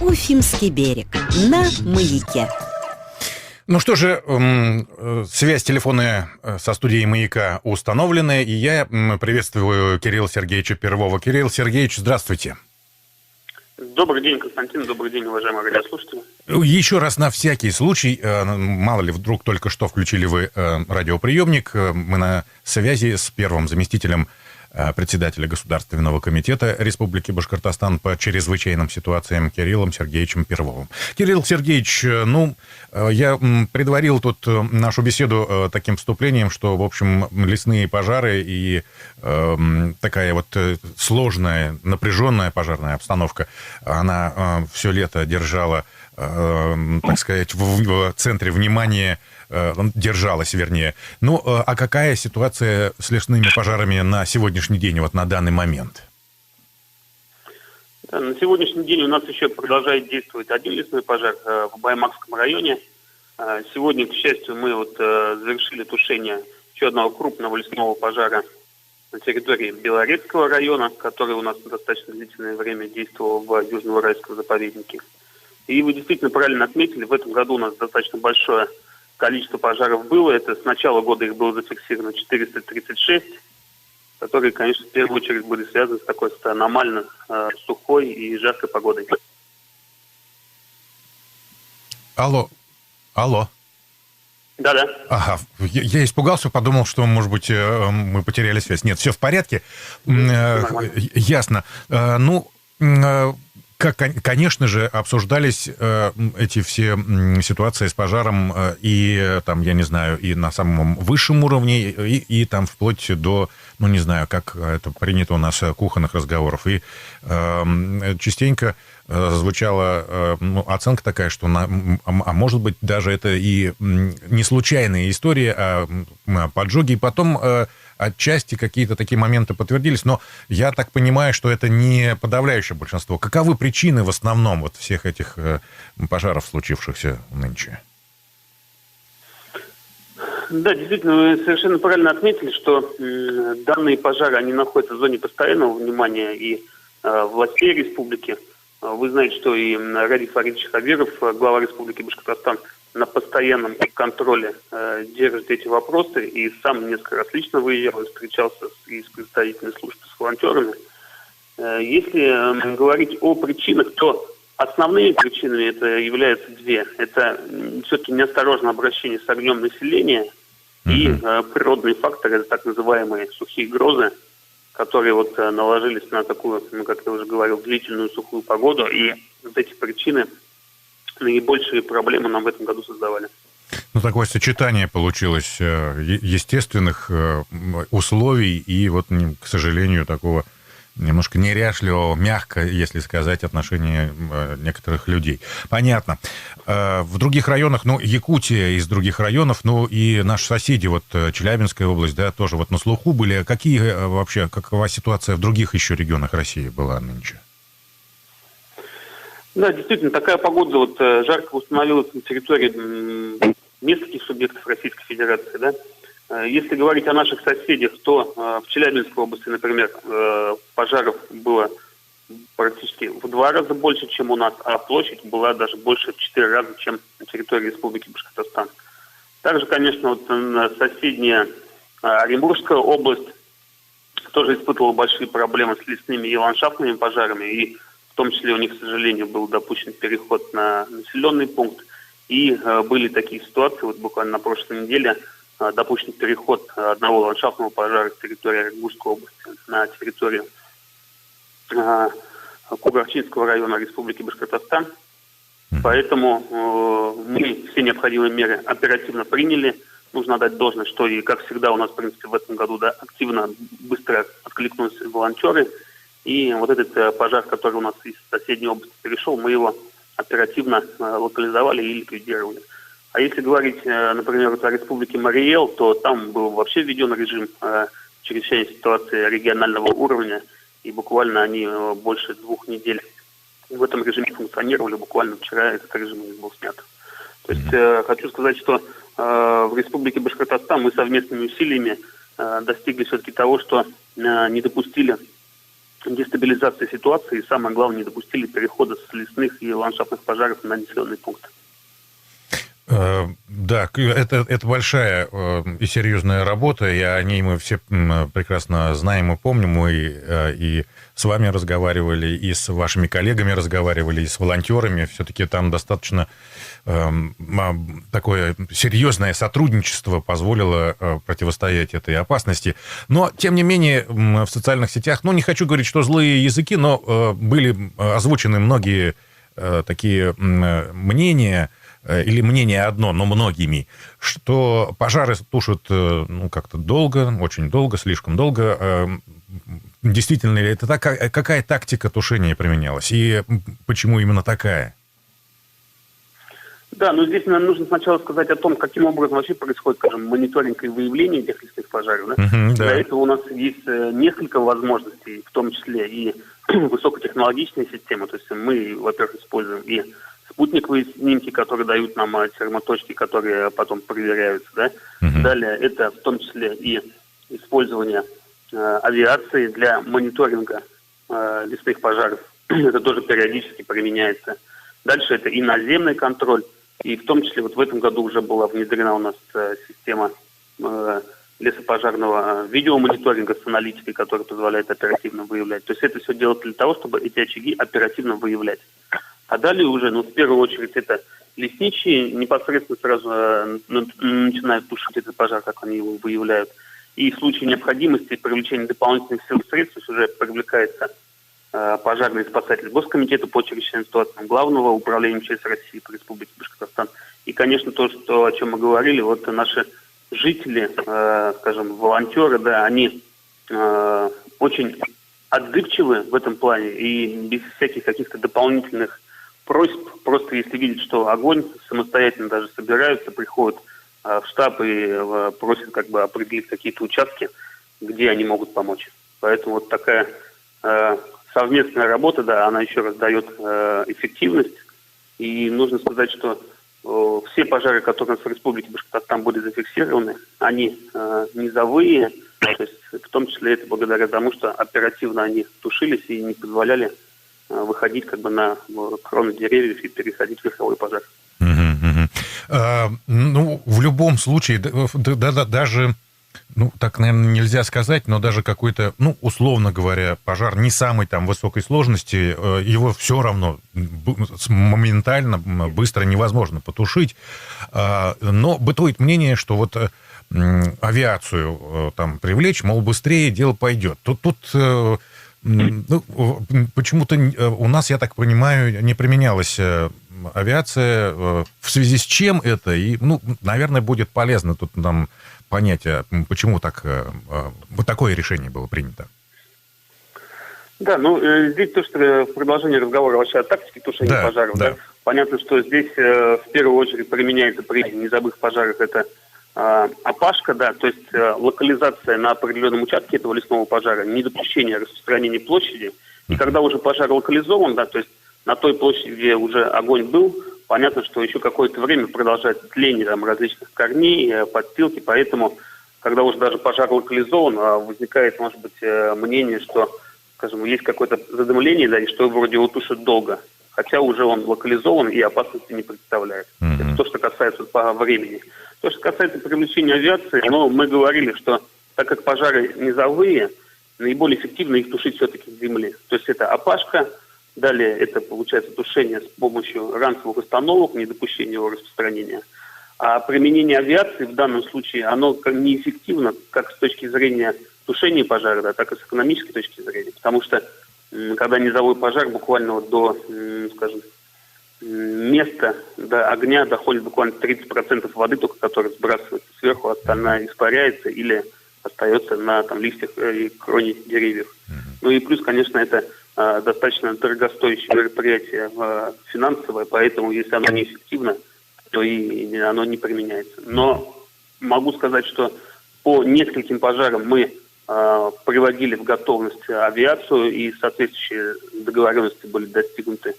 Уфимский берег на Маяке. Ну что же, связь телефонная со студией «Маяка» установлена, и я приветствую Кирилла Сергеевича Перлова. Кирилл Сергеевич, здравствуйте. Добрый день, Константин, добрый день, уважаемые радиослушатели. Еще раз на всякий случай, мало ли, вдруг только что включили вы радиоприемник, мы на связи с первым заместителем председателя Государственного комитета Республики Башкортостан по чрезвычайным ситуациям Кириллом Сергеевичем Перловым. Кирилл Сергеевич, я предварил тут нашу беседу таким вступлением, что, в общем, лесные пожары и такая вот сложная, напряженная пожарная обстановка, она все лето держала, так сказать, в центре внимания, держалась, вернее. Ну, а какая ситуация с лесными пожарами на сегодняшний день, вот на данный момент? На сегодняшний день у нас еще продолжает действовать один лесной пожар в Баймакском районе. Сегодня, к счастью, мы завершили тушение еще одного крупного лесного пожара на территории Белорецкого района, который у нас достаточно длительное время действовал в Южноуральском заповеднике. И вы действительно правильно отметили, в этом году у нас достаточно большое количество пожаров было. Это с начала года их было зафиксировано 436, которые, конечно, в первую очередь были связаны с такой аномально сухой и жаркой погодой. Алло. Да. Ага, я испугался, подумал, что, может быть, мы потеряли связь. Нет, все в порядке. Ясно. Конечно же, обсуждались эти все ситуации с пожаром и, там, я не знаю, и на самом высшем уровне, и там вплоть до, не знаю, как это принято у нас, кухонных разговоров. И частенько звучала оценка такая, что, может быть, даже это и не случайная история, а поджоги. И потом отчасти какие-то такие моменты подтвердились, но я так понимаю, что это не подавляющее большинство. Каковы причины в основном вот всех этих пожаров, случившихся нынче? Да, действительно, вы совершенно правильно отметили, что данные пожары, они находятся в зоне постоянного внимания и властей республики. Вы знаете, что и Радик Фаридович Хабиров, глава Республики Башкортостан, на постоянном контроле держит эти вопросы и сам несколько раз лично выезжал и встречался с представителями служб, с волонтерами. Если говорить о причинах, то основными причинами это являются две. Это все-таки неосторожное обращение с огнем населения и природные факторы, это так называемые сухие грозы, которые наложились на такую, как я уже говорил, длительную сухую погоду. И вот эти причины наибольшие проблемы нам в этом году создавали. Такое сочетание получилось естественных условий и, к сожалению, такого немножко неряшливого, мягко, если сказать, отношения некоторых людей. Понятно. В других районах, Якутия из других районов, и наши соседи, Челябинская область, да, тоже на слуху были. Какова ситуация в других еще регионах России была нынче? Да, действительно, такая погода жарко установилась на территории нескольких субъектов Российской Федерации, да. Если говорить о наших соседях, то в Челябинской области, например, пожаров было практически в 2 раза больше, чем у нас, а площадь была даже больше в 4 раза, чем на территории Республики Башкортостан. Также, конечно, соседняя Оренбургская область тоже испытывала большие проблемы с лесными и ландшафтными пожарами, и в том числе у них, к сожалению, был допущен переход на населенный пункт. И были такие ситуации, буквально на прошлой неделе, допущен переход одного ландшафтного пожара с территории Оренбургской области на территорию Кугарчинского района Республики Башкортостан. Поэтому мы все необходимые меры оперативно приняли. Нужно отдать должное, что и, как всегда, у нас, в принципе, в этом году активно, быстро откликнулись волонтеры. И этот пожар, который у нас из соседней области перешел, мы его оперативно локализовали и ликвидировали. А если говорить, например, о Республике Марий-Эл, то там был вообще введен режим чрезвычайной ситуации регионального уровня, и буквально они больше 2 недель в этом режиме функционировали. Буквально вчера этот режим у них был снят. То есть хочу сказать, что в Республике Башкортостан мы совместными усилиями достигли все-таки того, что не допустили дестабилизации ситуации и, самое главное, не допустили перехода с лесных и ландшафтных пожаров на населенные пункты. Да, это большая и серьезная работа, и о ней мы все прекрасно знаем и помним. Мы и с вами разговаривали, и с вашими коллегами разговаривали, и с волонтерами. Все-таки там достаточно такое серьезное сотрудничество позволило противостоять этой опасности. Но, тем не менее, в социальных сетях, не хочу говорить, что злые языки, но были озвучены многие такие мнения, или мнение одно, но многими, что пожары тушат как-то долго, очень долго, слишком долго. Действительно ли это так? Какая тактика тушения применялась? И почему именно такая? Да, здесь нам нужно сначала сказать о том, каким образом вообще происходит, скажем, мониторинг и выявление этих лесных пожаров. Да? Да. Для этого у нас есть несколько возможностей, в том числе и высокотехнологичные системы. То есть мы, во-первых, используем и спутниковые снимки, которые дают нам термоточки, которые потом проверяются. Да? Далее это в том числе и использование авиации для мониторинга лесных пожаров. Это тоже периодически применяется. Дальше это и наземный контроль. И в том числе в этом году уже была внедрена у нас система лесопожарного видеомониторинга с аналитикой, которая позволяет оперативно выявлять. То есть это все делается для того, чтобы эти очаги оперативно выявлять. А далее уже, в первую очередь, это лесничие непосредственно сразу начинают тушить этот пожар, как они его выявляют. И в случае необходимости привлечения дополнительных сил и средств уже привлекается пожарный спасатель Госкомитета по чрезвычайным ситуациям Главного управления МЧС России по Республике Башкортостан. И, конечно, о чем мы говорили, наши жители, скажем, волонтеры, да, они очень отзывчивы в этом плане и без всяких каких-то дополнительных просьб, просто если видят, что огонь, самостоятельно даже собираются, приходят в штаб и просят определить какие-то участки, где они могут помочь. Поэтому такая совместная работа, да, она еще раз дает эффективность. И нужно сказать, что все пожары, которые у нас в Республике Башкортостан были зафиксированы, они низовые, то есть в том числе это благодаря тому, что оперативно они тушились и не позволяли выходить на кроны деревьев и переходить в верховой пожар. В любом случае, даже, так, наверное, нельзя сказать, но даже какой-то, условно говоря, пожар не самой высокой сложности, его все равно моментально, быстро невозможно потушить. Но бытует мнение, что авиацию привлечь, мол, быстрее дело пойдет. Тут почему-то у нас, я так понимаю, не применялась авиация. В связи с чем это? И, наверное, будет полезно тут нам понять, почему такое решение было принято. Да, здесь то, что в продолжении разговора вообще о тактике тушения пожаров, да. Понятно, что здесь в первую очередь применяется при низовых пожарах это опашка, да, то есть локализация на определенном участке этого лесного пожара, недопущение распространения площади. И когда уже пожар локализован, да, то есть на той площади, где уже огонь был, понятно, что еще какое-то время продолжается тление различных корней, подстилки, поэтому, когда уже даже пожар локализован, возникает, может быть, мнение, что, скажем, есть какое-то задымление, да, и что вроде его тушат долго, хотя уже он локализован и опасности не представляет. Это то, что касается по времени. То, что касается привлечения авиации, мы говорили, что так как пожары низовые, наиболее эффективно их тушить все-таки с земли. То есть это опашка, далее это получается тушение с помощью ранцевых установок, недопущение его распространения. А применение авиации в данном случае, оно неэффективно как с точки зрения тушения пожара, да, так и с экономической точки зрения. Потому что когда низовой пожар буквально до, скажем, места до огня доходит буквально 30% воды, только которая сбрасывается сверху, остальная испаряется или остается на листьях и кроне деревьев. И плюс, конечно, это достаточно дорогостоящее мероприятие финансовое, поэтому если оно неэффективно, то и оно не применяется. Но могу сказать, что по нескольким пожарам мы приводили в готовность авиацию, и соответствующие договоренности были достигнуты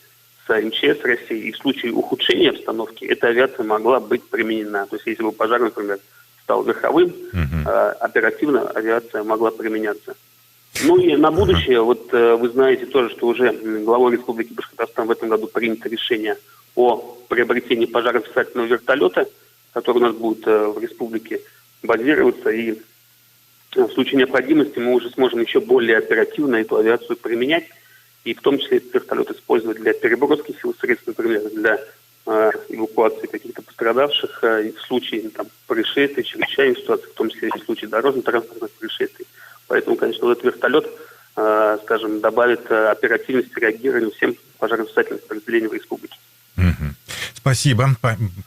с МЧС России, и в случае ухудшения обстановки эта авиация могла быть применена. То есть если бы пожар, например, стал верховым, оперативно авиация могла применяться. Ну и на будущее, вот вы знаете тоже, что уже главой Республики Башкортостан в этом году принято решение о приобретении пожароспасательного вертолета, который у нас будет в республике базироваться, и в случае необходимости мы уже сможем еще более оперативно эту авиацию применять, и в том числе этот вертолет использовать для переброски сил и средств, например, для эвакуации каких-то пострадавших в случае происшествий, чрезвычайных ситуаций, в том числе и в случае дорожно-транспортных происшествий. Поэтому, конечно, этот вертолет, скажем, добавит оперативности реагирования всем пожароспасательным подразделениям республики. Спасибо,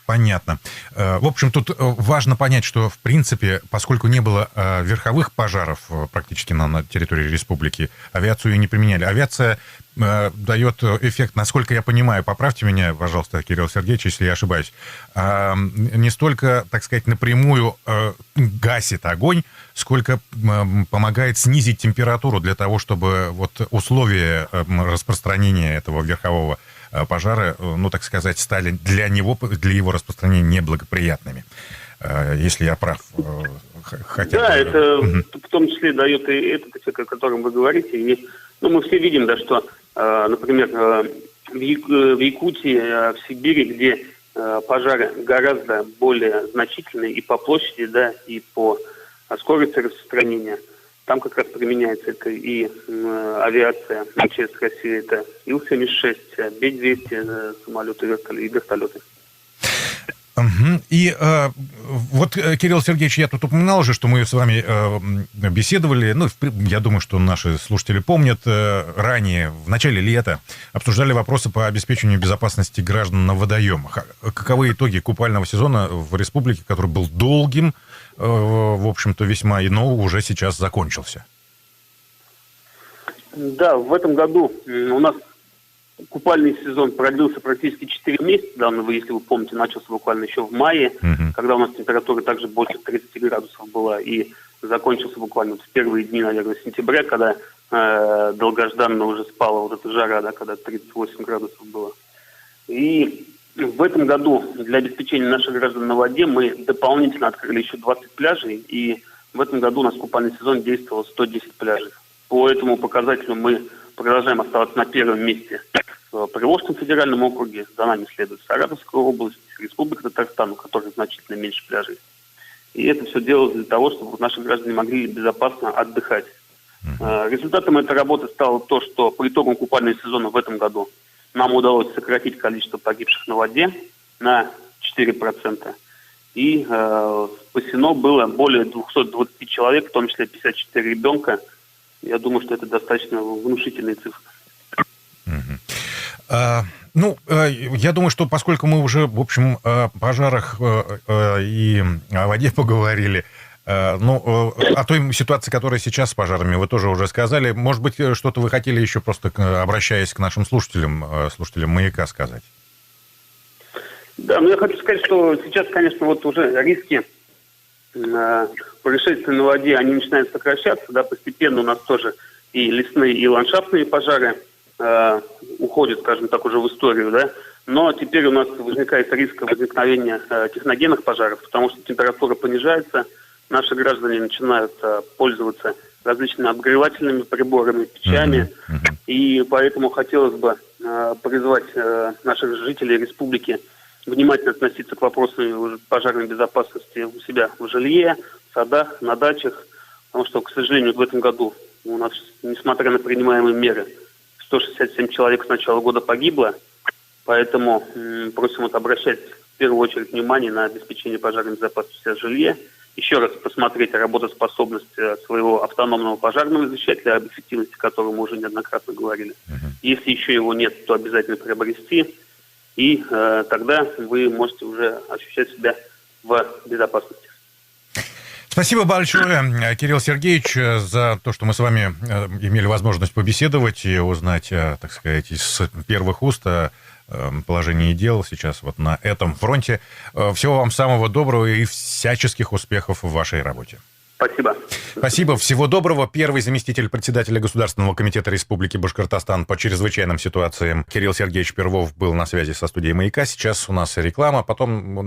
понятно. В общем, тут важно понять, что, в принципе, поскольку не было верховых пожаров практически на территории республики, авиацию и не применяли. Авиация дает эффект, насколько я понимаю, поправьте меня, пожалуйста, Кирилл Сергеевич, если я ошибаюсь, не столько, так сказать, напрямую гасит огонь, сколько помогает снизить температуру для того, чтобы вот условия распространения этого верхового пожара, ну, так сказать, стали для его распространения неблагоприятными. Если я прав. Да, это в том числе дает и этот эффект, о котором вы говорите. И, мы все видим, да, что, например, в Якутии, в Сибири, где пожары гораздо более значительные и по площади, да, и по скорости распространения, там как раз применяется это и авиация МЧС России, это Ил-76, Б-200 самолеты и вертолеты. И вот, Кирилл Сергеевич, я тут упоминал уже, что мы с вами беседовали, я думаю, что наши слушатели помнят, ранее, в начале лета, обсуждали вопросы по обеспечению безопасности граждан на водоемах. Каковы итоги купального сезона в республике, который был долгим, в общем-то, весьма, но уже сейчас закончился? Да, в этом году у нас купальный сезон продлился практически 4 месяца. Да, если вы помните, начался буквально еще в мае, когда у нас температура также больше 30 градусов была, и закончился буквально в первые дни, наверное, сентября, когда долгожданно уже спала вот эта жара, да, когда 38 градусов было. И в этом году для обеспечения наших граждан на воде мы дополнительно открыли еще 20 пляжей, и в этом году у нас купальный сезон действовал 110 пляжей. По этому показателю мы продолжаем оставаться на первом месте в Приволжском федеральном округе. За нами следует Саратовская область, Республика Татарстан, у которой значительно меньше пляжей. И это все делалось для того, чтобы наши граждане могли безопасно отдыхать. Результатом этой работы стало то, что по итогам купального сезона в этом году нам удалось сократить количество погибших на воде на 4%. И спасено было более 220 человек, в том числе 54 ребенка. Я думаю, что это достаточно внушительные цифры. Я думаю, что поскольку мы уже, в общем, о пожарах и о воде поговорили, о той ситуации, которая сейчас с пожарами, вы тоже уже сказали. Может быть, что-то вы хотели еще просто, обращаясь к нашим слушателям «Маяка», сказать? Да, я хочу сказать, что сейчас, конечно, вот уже риски происшествий на воде, они начинают сокращаться, да, постепенно у нас тоже и лесные, и ландшафтные пожары уходят, скажем так, уже в историю, да, но теперь у нас возникает риск возникновения техногенных пожаров, потому что температура понижается, наши граждане начинают пользоваться различными обогревательными приборами, печами, и поэтому хотелось бы призвать наших жителей республики внимательно относиться к вопросу пожарной безопасности у себя в жилье, в садах, на дачах, потому что, к сожалению, в этом году у нас, несмотря на принимаемые меры, 167 человек с начала года погибло, поэтому просим обращать в первую очередь внимание на обеспечение пожарной безопасности в жилье, еще раз посмотреть работоспособность своего автономного пожарного извещателя, об эффективности которого мы уже неоднократно говорили. Если еще его нет, то обязательно приобрести, и тогда вы можете уже ощущать себя в безопасности. Спасибо большое, Кирилл Сергеевич, за то, что мы с вами имели возможность побеседовать и узнать, так сказать, из первых уст о положении дел сейчас вот на этом фронте. Всего вам самого доброго и всяческих успехов в вашей работе. Спасибо. Спасибо. Всего доброго. Первый заместитель председателя Государственного комитета Республики Башкортостан по чрезвычайным ситуациям Кирилл Сергеевич Перлов был на связи со студией «Маяка». Сейчас у нас реклама, потом